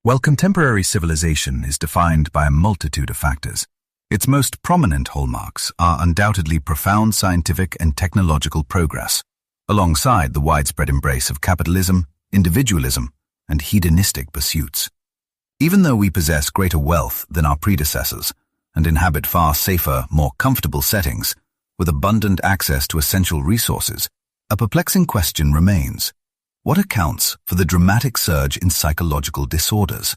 While contemporary civilization is defined by a multitude of factors, its most prominent hallmarks are undoubtedly profound scientific and technological progress, alongside the widespread embrace of capitalism, individualism, and hedonistic pursuits. Even though we possess greater wealth than our predecessors and inhabit far safer, more comfortable settings, with abundant access to essential resources, a perplexing question remains. What accounts for the dramatic surge in psychological disorders?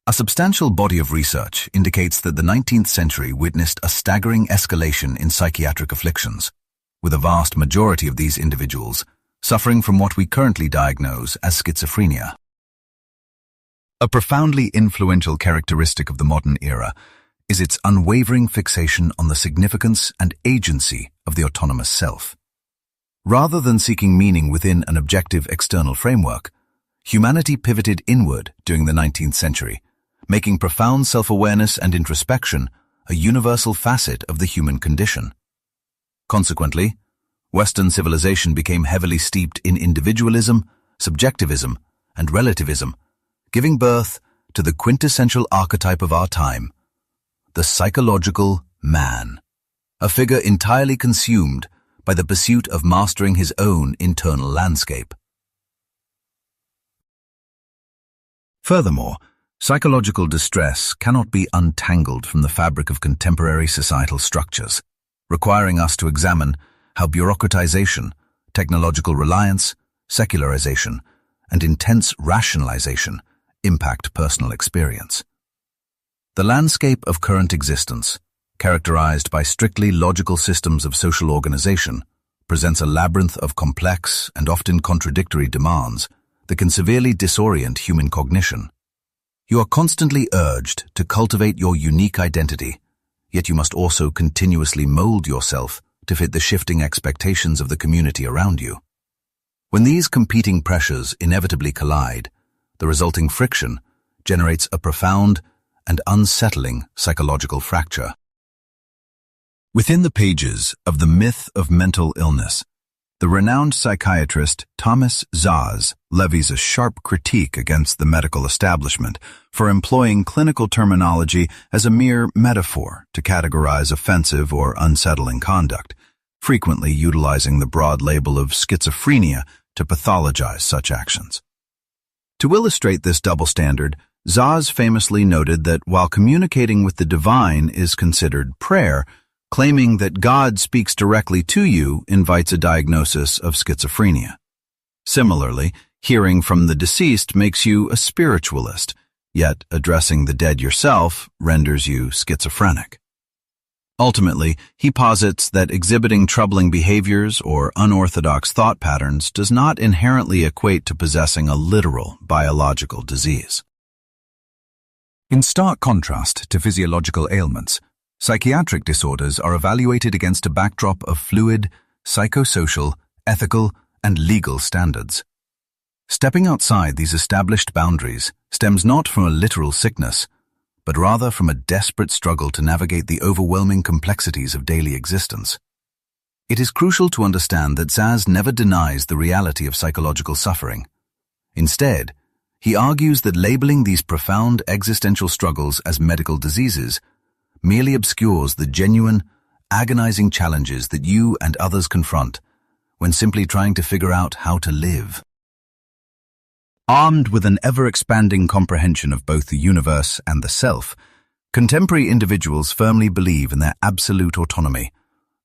A substantial body of research indicates that the 19th century witnessed a staggering escalation in psychiatric afflictions, with a vast majority of these individuals suffering from what we currently diagnose as schizophrenia. A profoundly influential characteristic of the modern era is its unwavering fixation on the significance and agency of the autonomous self. Rather than seeking meaning within an objective external framework, humanity pivoted inward during the 19th century, making profound self-awareness and introspection a universal facet of the human condition. Consequently, Western civilization became heavily steeped in individualism, subjectivism, and relativism, giving birth to the quintessential archetype of our time, the psychological man, a figure entirely consumed by the pursuit of mastering his own internal landscape. Furthermore, psychological distress cannot be untangled from the fabric of contemporary societal structures, requiring us to examine how bureaucratization, technological reliance, secularization, and intense rationalization impact personal experience. The landscape of current existence, characterized by strictly logical systems of social organization, presents a labyrinth of complex and often contradictory demands that can severely disorient human cognition. You are constantly urged to cultivate your unique identity, yet you must also continuously mold yourself to fit the shifting expectations of the community around you. When these competing pressures inevitably collide, the resulting friction generates a profound and unsettling psychological fracture. Within the pages of The Myth of Mental Illness, the renowned psychiatrist Thomas Szasz levies a sharp critique against the medical establishment for employing clinical terminology as a mere metaphor to categorize offensive or unsettling conduct, frequently utilizing the broad label of schizophrenia to pathologize such actions. To illustrate this double standard, Szasz famously noted that while communicating with the divine is considered prayer, claiming that God speaks directly to you invites a diagnosis of schizophrenia. Similarly, hearing from the deceased makes you a spiritualist, yet addressing the dead yourself renders you schizophrenic. Ultimately, he posits that exhibiting troubling behaviors or unorthodox thought patterns does not inherently equate to possessing a literal biological disease. In stark contrast to physiological ailments, psychiatric disorders are evaluated against a backdrop of fluid, psychosocial, ethical, and legal standards. Stepping outside these established boundaries stems not from a literal sickness, but rather from a desperate struggle to navigate the overwhelming complexities of daily existence. It is crucial to understand that Szasz never denies the reality of psychological suffering. Instead, he argues that labeling these profound existential struggles as medical diseases merely obscures the genuine, agonizing challenges that you and others confront when simply trying to figure out how to live. Armed with an ever-expanding comprehension of both the universe and the self, contemporary individuals firmly believe in their absolute autonomy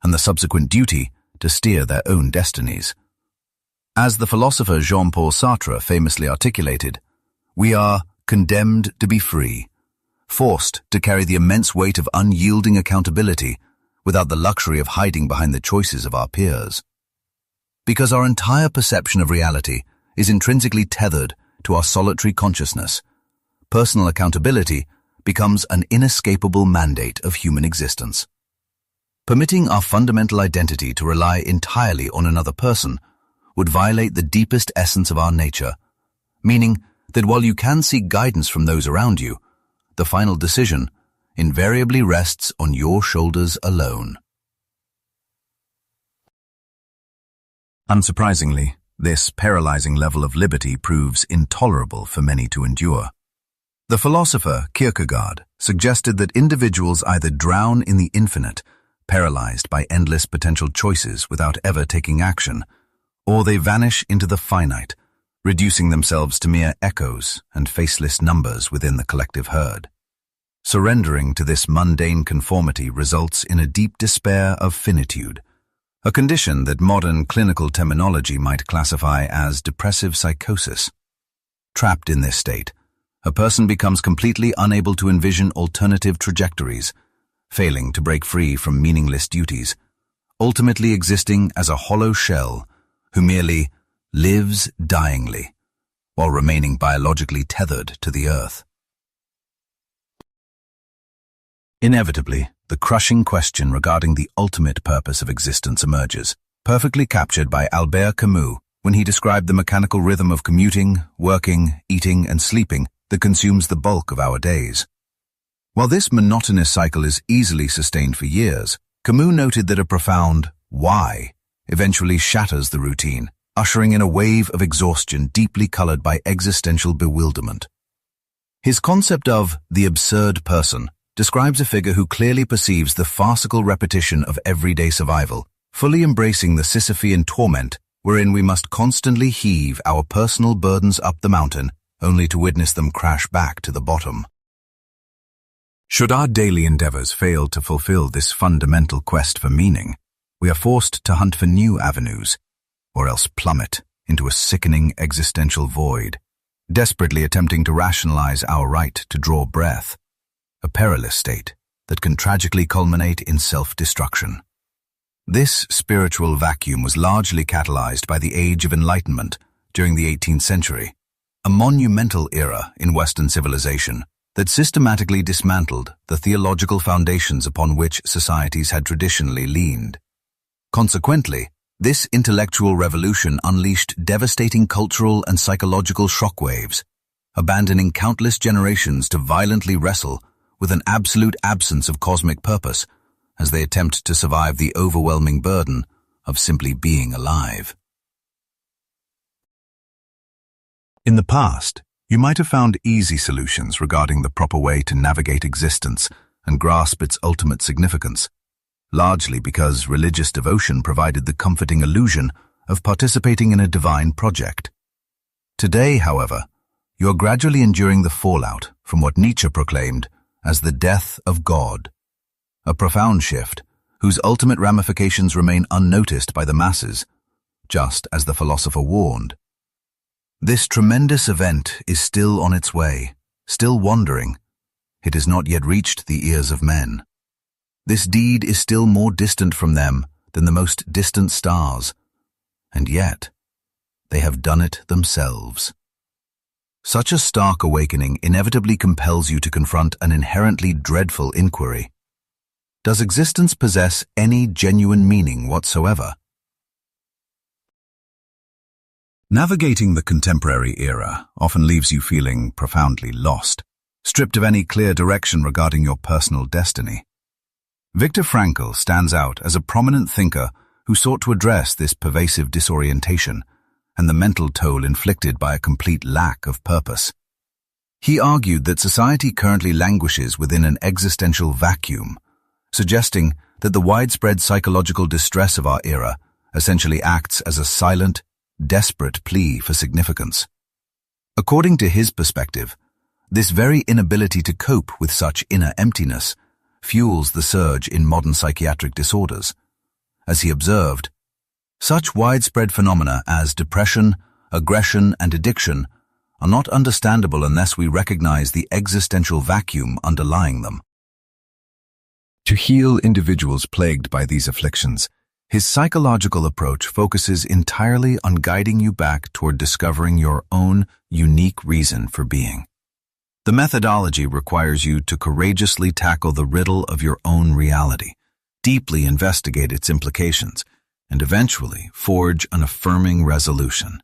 and the subsequent duty to steer their own destinies. As the philosopher Jean-Paul Sartre famously articulated, we are condemned to be free, forced to carry the immense weight of unyielding accountability without the luxury of hiding behind the choices of our peers. Because our entire perception of reality is intrinsically tethered to our solitary consciousness, personal accountability becomes an inescapable mandate of human existence. Permitting our fundamental identity to rely entirely on another person would violate the deepest essence of our nature, meaning that while you can seek guidance from those around you, the final decision invariably rests on your shoulders alone. Unsurprisingly, this paralyzing level of liberty proves intolerable for many to endure. The philosopher Kierkegaard suggested that individuals either drown in the infinite, paralyzed by endless potential choices without ever taking action, or they vanish into the finite, reducing themselves to mere echoes and faceless numbers within the collective herd. Surrendering to this mundane conformity results in a deep despair of finitude, a condition that modern clinical terminology might classify as depressive psychosis. Trapped in this state, a person becomes completely unable to envision alternative trajectories, failing to break free from meaningless duties, ultimately existing as a hollow shell who merely lives dyingly while remaining biologically tethered to the earth. Inevitably, the crushing question regarding the ultimate purpose of existence emerges, perfectly captured by Albert Camus when he described the mechanical rhythm of commuting, working, eating, and sleeping that consumes the bulk of our days. While this monotonous cycle is easily sustained for years, Camus noted that a profound why eventually shatters the routine, ushering in a wave of exhaustion deeply colored by existential bewilderment. His concept of the absurd person describes a figure who clearly perceives the farcical repetition of everyday survival, fully embracing the Sisyphean torment wherein we must constantly heave our personal burdens up the mountain, only to witness them crash back to the bottom. Should our daily endeavors fail to fulfill this fundamental quest for meaning, we are forced to hunt for new avenues, or else plummet into a sickening existential void, desperately attempting to rationalize our right to draw breath, a perilous state that can tragically culminate in self-destruction. This spiritual vacuum was largely catalyzed by the Age of Enlightenment during the 18th century, a monumental era in Western civilization that systematically dismantled the theological foundations upon which societies had traditionally leaned. Consequently, this intellectual revolution unleashed devastating cultural and psychological shockwaves, abandoning countless generations to violently wrestle with an absolute absence of cosmic purpose as they attempt to survive the overwhelming burden of simply being alive. In the past, you might have found easy solutions regarding the proper way to navigate existence and grasp its ultimate significance, largely because religious devotion provided the comforting illusion of participating in a divine project. Today, however, you are gradually enduring the fallout from what Nietzsche proclaimed as the death of God, a profound shift whose ultimate ramifications remain unnoticed by the masses, just as the philosopher warned. This tremendous event is still on its way, still wandering. It has not yet reached the ears of men. This deed is still more distant from them than the most distant stars, and yet they have done it themselves. Such a stark awakening inevitably compels you to confront an inherently dreadful inquiry. Does existence possess any genuine meaning whatsoever? Navigating the contemporary era often leaves you feeling profoundly lost, stripped of any clear direction regarding your personal destiny. Viktor Frankl stands out as a prominent thinker who sought to address this pervasive disorientation and the mental toll inflicted by a complete lack of purpose. He argued that society currently languishes within an existential vacuum, suggesting that the widespread psychological distress of our era essentially acts as a silent, desperate plea for significance. According to his perspective, this very inability to cope with such inner emptiness fuels the surge in modern psychiatric disorders. As he observed, such widespread phenomena as depression, aggression, and addiction are not understandable unless we recognize the existential vacuum underlying them. To heal individuals plagued by these afflictions, his psychological approach focuses entirely on guiding you back toward discovering your own unique reason for being. The methodology requires you to courageously tackle the riddle of your own reality, deeply investigate its implications, and eventually forge an affirming resolution.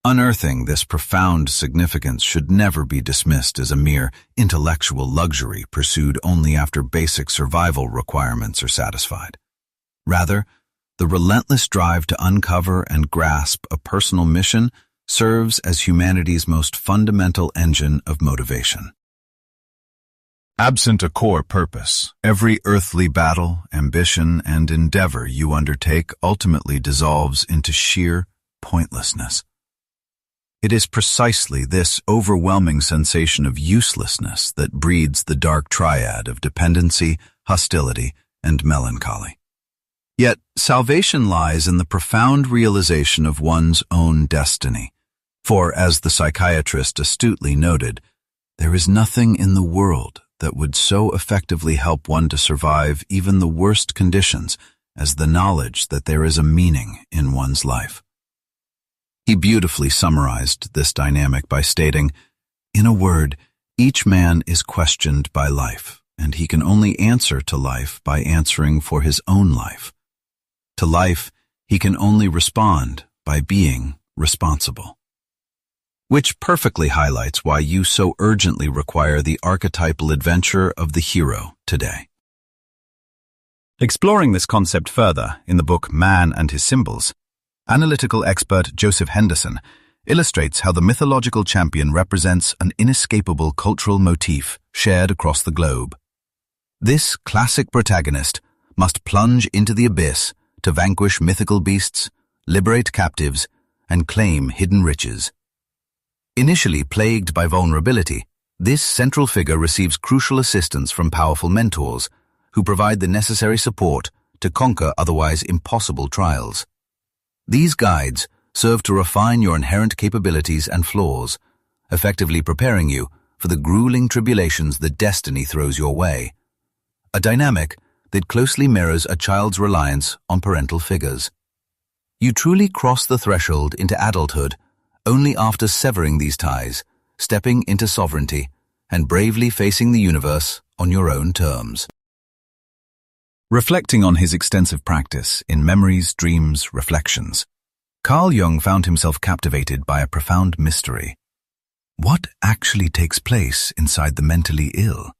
Unearthing this profound significance should never be dismissed as a mere intellectual luxury pursued only after basic survival requirements are satisfied. Rather, the relentless drive to uncover and grasp a personal mission serves as humanity's most fundamental engine of motivation. Absent a core purpose, every earthly battle, ambition, and endeavor you undertake ultimately dissolves into sheer pointlessness. It is precisely this overwhelming sensation of uselessness that breeds the dark triad of dependency, hostility, and melancholy. Yet, salvation lies in the profound realization of one's own destiny. For, as the psychiatrist astutely noted, there is nothing in the world that would so effectively help one to survive even the worst conditions as the knowledge that there is a meaning in one's life. He beautifully summarized this dynamic by stating, "In a word, each man is questioned by life, and he can only answer to life by answering for his own life. To life, he can only respond by being responsible." Which perfectly highlights why you so urgently require the archetypal adventure of the hero today. Exploring this concept further in the book Man and His Symbols, analytical expert Joseph Henderson illustrates how the mythological champion represents an inescapable cultural motif shared across the globe. This classic protagonist must plunge into the abyss to vanquish mythical beasts, liberate captives, and claim hidden riches. Initially plagued by vulnerability, this central figure receives crucial assistance from powerful mentors who provide the necessary support to conquer otherwise impossible trials. These guides serve to refine your inherent capabilities and flaws, effectively preparing you for the grueling tribulations that destiny throws your way. A dynamic that closely mirrors a child's reliance on parental figures. You truly cross the threshold into adulthood only after severing these ties, stepping into sovereignty, and bravely facing the universe on your own terms. Reflecting on his extensive practice in Memories, Dreams, Reflections, Carl Jung found himself captivated by a profound mystery. What actually takes place inside the mentally ill?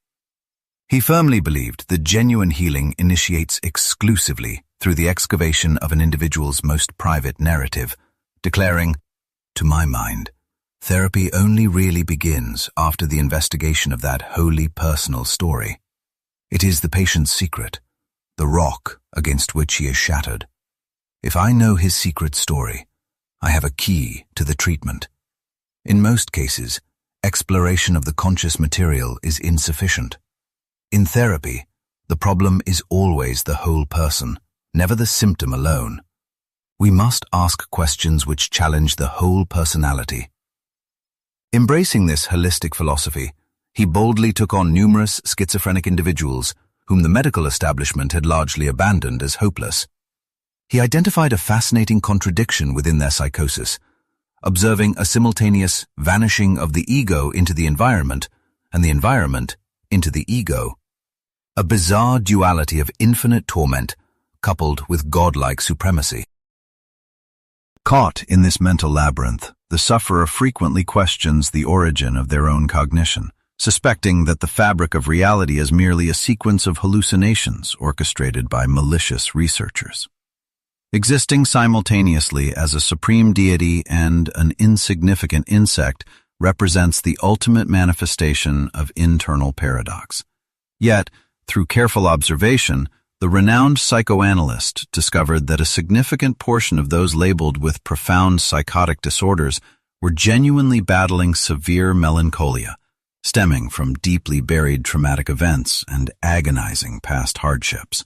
He firmly believed that genuine healing initiates exclusively through the excavation of an individual's most private narrative, declaring, "To my mind, therapy only really begins after the investigation of that wholly personal story. It is the patient's secret, the rock against which he is shattered. If I know his secret story, I have a key to the treatment. In most cases, exploration of the conscious material is insufficient. In therapy, the problem is always the whole person, never the symptom alone. We must ask questions which challenge the whole personality." Embracing this holistic philosophy, he boldly took on numerous schizophrenic individuals whom the medical establishment had largely abandoned as hopeless. He identified a fascinating contradiction within their psychosis, observing a simultaneous vanishing of the ego into the environment and the environment into the ego. A bizarre duality of infinite torment coupled with godlike supremacy. Caught in this mental labyrinth, the sufferer frequently questions the origin of their own cognition, suspecting that the fabric of reality is merely a sequence of hallucinations orchestrated by malicious researchers. Existing simultaneously as a supreme deity and an insignificant insect represents the ultimate manifestation of internal paradox. Yet, through careful observation, the renowned psychoanalyst discovered that a significant portion of those labeled with profound psychotic disorders were genuinely battling severe melancholia, stemming from deeply buried traumatic events and agonizing past hardships.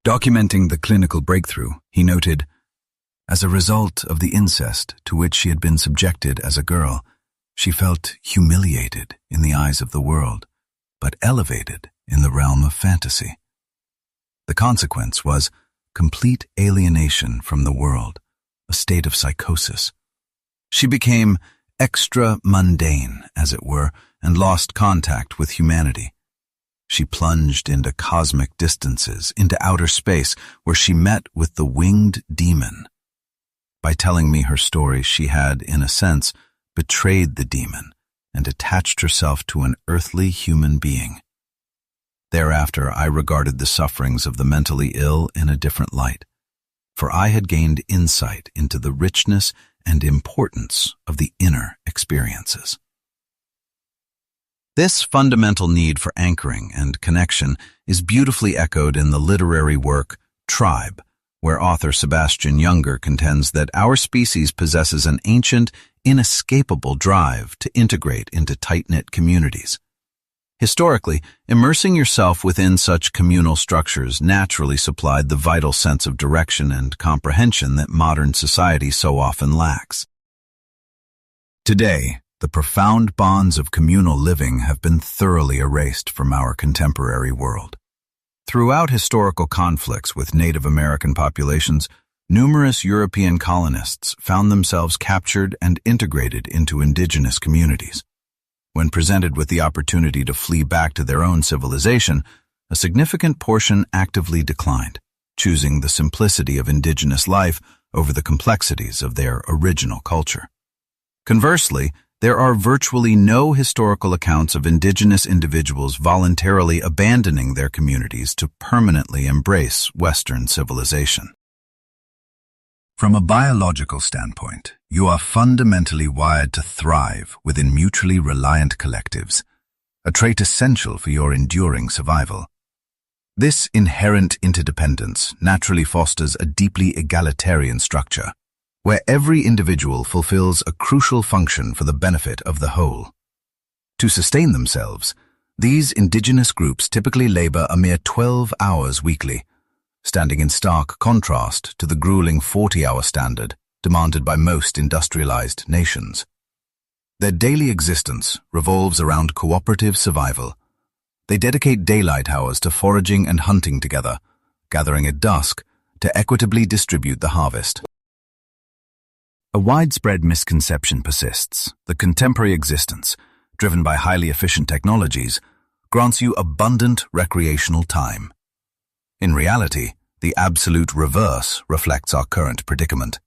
Documenting the clinical breakthrough, he noted, "As a result of the incest to which she had been subjected as a girl, she felt humiliated in the eyes of the world, but elevated in the realm of fantasy. The consequence was complete alienation from the world, a state of psychosis. She became extra-mundane, as it were, and lost contact with humanity. She plunged into cosmic distances, into outer space, where she met with the winged demon. By telling me her story, she had, in a sense, betrayed the demon and attached herself to an earthly human being. Thereafter, I regarded the sufferings of the mentally ill in a different light, for I had gained insight into the richness and importance of the inner experiences." This fundamental need for anchoring and connection is beautifully echoed in the literary work Tribe, where author Sebastian Junger contends that our species possesses an ancient, inescapable drive to integrate into tight-knit communities. Historically, immersing yourself within such communal structures naturally supplied the vital sense of direction and comprehension that modern society so often lacks. Today, the profound bonds of communal living have been thoroughly erased from our contemporary world. Throughout historical conflicts with Native American populations, numerous European colonists found themselves captured and integrated into indigenous communities. When presented with the opportunity to flee back to their own civilization, a significant portion actively declined, choosing the simplicity of indigenous life over the complexities of their original culture. Conversely, there are virtually no historical accounts of indigenous individuals voluntarily abandoning their communities to permanently embrace Western civilization. From a biological standpoint, you are fundamentally wired to thrive within mutually reliant collectives, a trait essential for your enduring survival. This inherent interdependence naturally fosters a deeply egalitarian structure, where every individual fulfills a crucial function for the benefit of the whole. To sustain themselves, these indigenous groups typically labor a mere 12 hours weekly, standing in stark contrast to the grueling 40-hour standard demanded by most industrialized nations. Their daily existence revolves around cooperative survival. They dedicate daylight hours to foraging and hunting together, gathering at dusk to equitably distribute the harvest. A widespread misconception persists that contemporary existence, driven by highly efficient technologies, grants you abundant recreational time. In reality, the absolute reverse reflects our current predicament.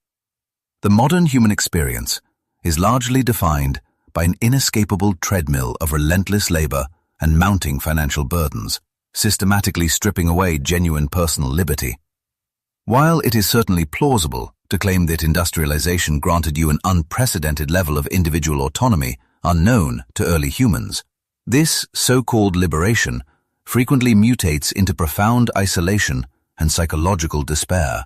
The modern human experience is largely defined by an inescapable treadmill of relentless labor and mounting financial burdens, systematically stripping away genuine personal liberty. While it is certainly plausible to claim that industrialization granted you an unprecedented level of individual autonomy unknown to early humans, this so-called liberation frequently mutates into profound isolation and psychological despair.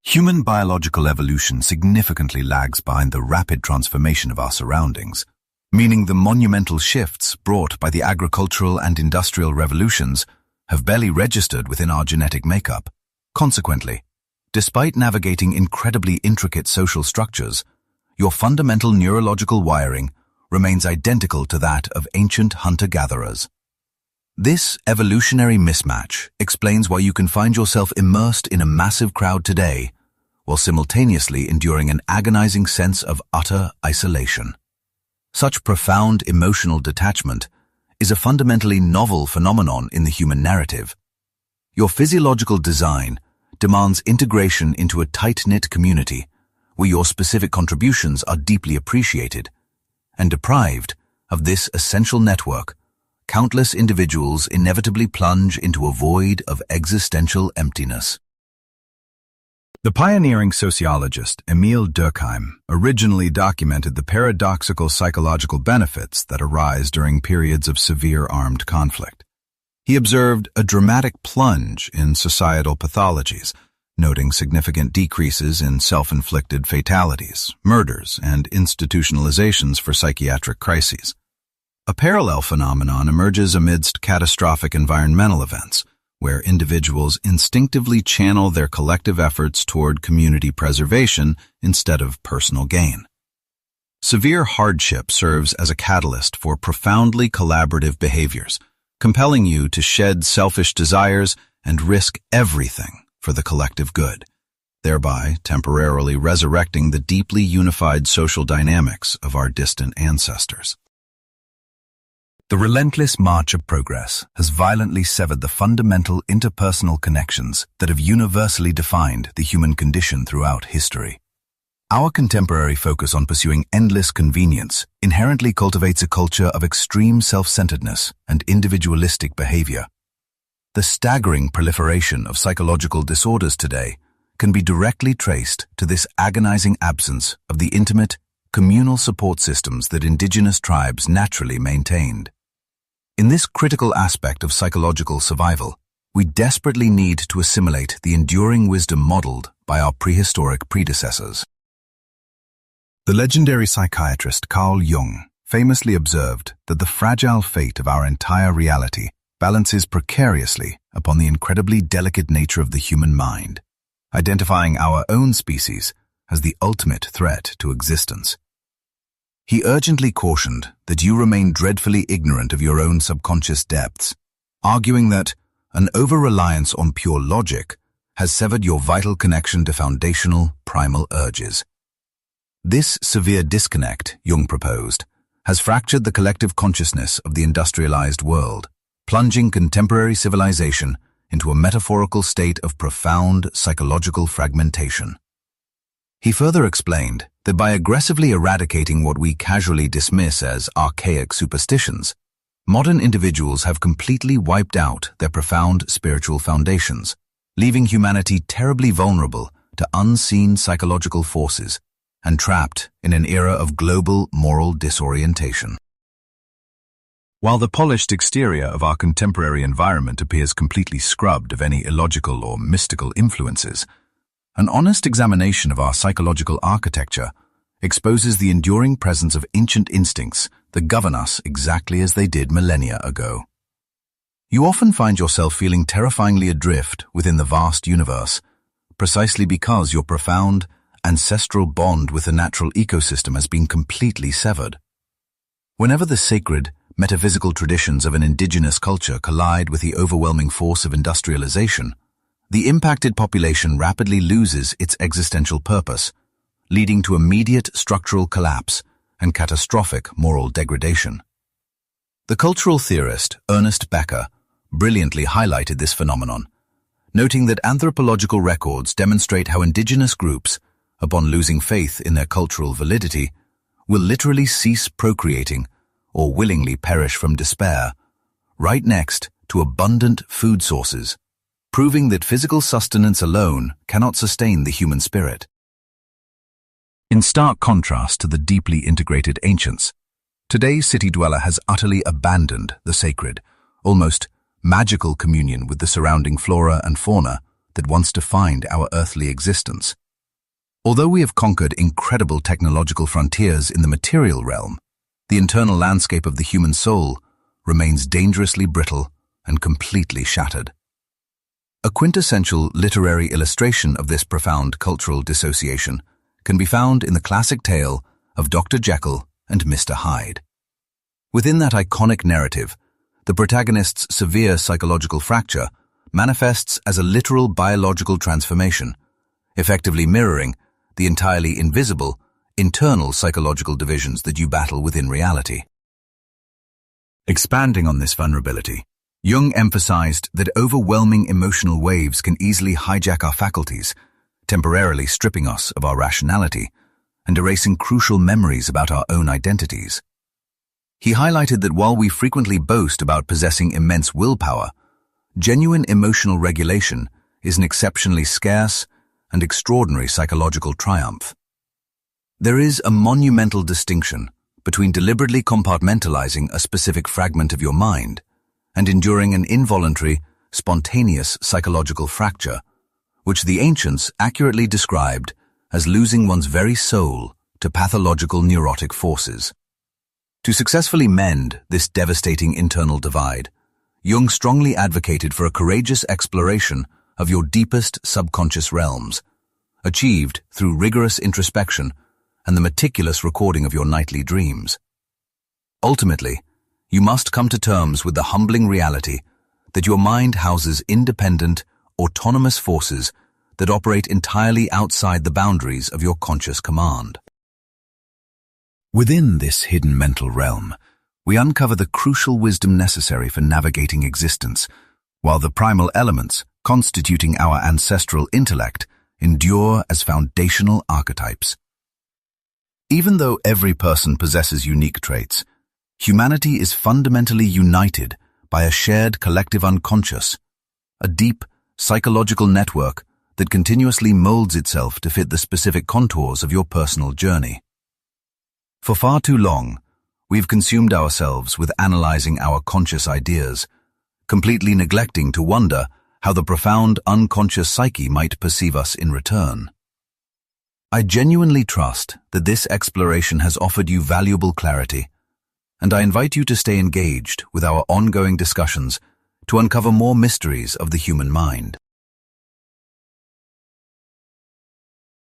Human biological evolution significantly lags behind the rapid transformation of our surroundings, meaning the monumental shifts brought by the agricultural and industrial revolutions have barely registered within our genetic makeup. Consequently, despite navigating incredibly intricate social structures, your fundamental neurological wiring remains identical to that of ancient hunter-gatherers. This evolutionary mismatch explains why you can find yourself immersed in a massive crowd today, while simultaneously enduring an agonizing sense of utter isolation. Such profound emotional detachment is a fundamentally novel phenomenon in the human narrative. Your physiological design demands integration into a tight-knit community where your specific contributions are deeply appreciated, and deprived of this essential network, countless individuals inevitably plunge into a void of existential emptiness. The pioneering sociologist Emil Durkheim originally documented the paradoxical psychological benefits that arise during periods of severe armed conflict. He observed a dramatic plunge in societal pathologies, noting significant decreases in self-inflicted fatalities, murders, and institutionalizations for psychiatric crises. A parallel phenomenon emerges amidst catastrophic environmental events, where individuals instinctively channel their collective efforts toward community preservation instead of personal gain. Severe hardship serves as a catalyst for profoundly collaborative behaviors, compelling you to shed selfish desires and risk everything for the collective good, thereby temporarily resurrecting the deeply unified social dynamics of our distant ancestors. The relentless march of progress has violently severed the fundamental interpersonal connections that have universally defined the human condition throughout history. Our contemporary focus on pursuing endless convenience inherently cultivates a culture of extreme self-centeredness and individualistic behavior. The staggering proliferation of psychological disorders today can be directly traced to this agonizing absence of the intimate, communal support systems that indigenous tribes naturally maintained. In this critical aspect of psychological survival, we desperately need to assimilate the enduring wisdom modeled by our prehistoric predecessors. The legendary psychiatrist Carl Jung famously observed that the fragile fate of our entire reality balances precariously upon the incredibly delicate nature of the human mind, identifying our own species as the ultimate threat to existence. He urgently cautioned that you remain dreadfully ignorant of your own subconscious depths, arguing that an over-reliance on pure logic has severed your vital connection to foundational, primal urges. This severe disconnect, Jung proposed, has fractured the collective consciousness of the industrialized world, plunging contemporary civilization into a metaphorical state of profound psychological fragmentation. He further explained that by aggressively eradicating what we casually dismiss as archaic superstitions, modern individuals have completely wiped out their profound spiritual foundations, leaving humanity terribly vulnerable to unseen psychological forces and trapped in an era of global moral disorientation. While the polished exterior of our contemporary environment appears completely scrubbed of any illogical or mystical influences, an honest examination of our psychological architecture exposes the enduring presence of ancient instincts that govern us exactly as they did millennia ago. You often find yourself feeling terrifyingly adrift within the vast universe, precisely because your profound, ancestral bond with the natural ecosystem has been completely severed. Whenever the sacred, metaphysical traditions of an indigenous culture collide with the overwhelming force of industrialization, the impacted population rapidly loses its existential purpose, leading to immediate structural collapse and catastrophic moral degradation. The cultural theorist Ernest Becker brilliantly highlighted this phenomenon, noting that anthropological records demonstrate how indigenous groups, upon losing faith in their cultural validity, will literally cease procreating or willingly perish from despair, right next to abundant food sources, proving that physical sustenance alone cannot sustain the human spirit. In stark contrast to the deeply integrated ancients, today's city dweller has utterly abandoned the sacred, almost magical communion with the surrounding flora and fauna that once defined our earthly existence. Although we have conquered incredible technological frontiers in the material realm, the internal landscape of the human soul remains dangerously brittle and completely shattered. A quintessential literary illustration of this profound cultural dissociation can be found in the classic tale of Dr. Jekyll and Mr. Hyde. Within that iconic narrative, the protagonist's severe psychological fracture manifests as a literal biological transformation, effectively mirroring the entirely invisible, internal psychological divisions that you battle within reality. Expanding on this vulnerability, Jung emphasized that overwhelming emotional waves can easily hijack our faculties, temporarily stripping us of our rationality and erasing crucial memories about our own identities. He highlighted that while we frequently boast about possessing immense willpower, genuine emotional regulation is an exceptionally scarce and extraordinary psychological triumph. There is a monumental distinction between deliberately compartmentalizing a specific fragment of your mind and enduring an involuntary, spontaneous psychological fracture, which the ancients accurately described as losing one's very soul to pathological neurotic forces. To successfully mend this devastating internal divide, Jung strongly advocated for a courageous exploration of your deepest subconscious realms, achieved through rigorous introspection and the meticulous recording of your nightly dreams. Ultimately, you must come to terms with the humbling reality that your mind houses independent, autonomous forces that operate entirely outside the boundaries of your conscious command. Within this hidden mental realm, we uncover the crucial wisdom necessary for navigating existence, while the primal elements constituting our ancestral intellect endure as foundational archetypes. Even though every person possesses unique traits, humanity is fundamentally united by a shared collective unconscious, a deep psychological network that continuously molds itself to fit the specific contours of your personal journey. For far too long, we've consumed ourselves with analyzing our conscious ideas, completely neglecting to wonder how the profound unconscious psyche might perceive us in return. I genuinely trust that this exploration has offered you valuable clarity, and I invite you to stay engaged with our ongoing discussions to uncover more mysteries of the human mind.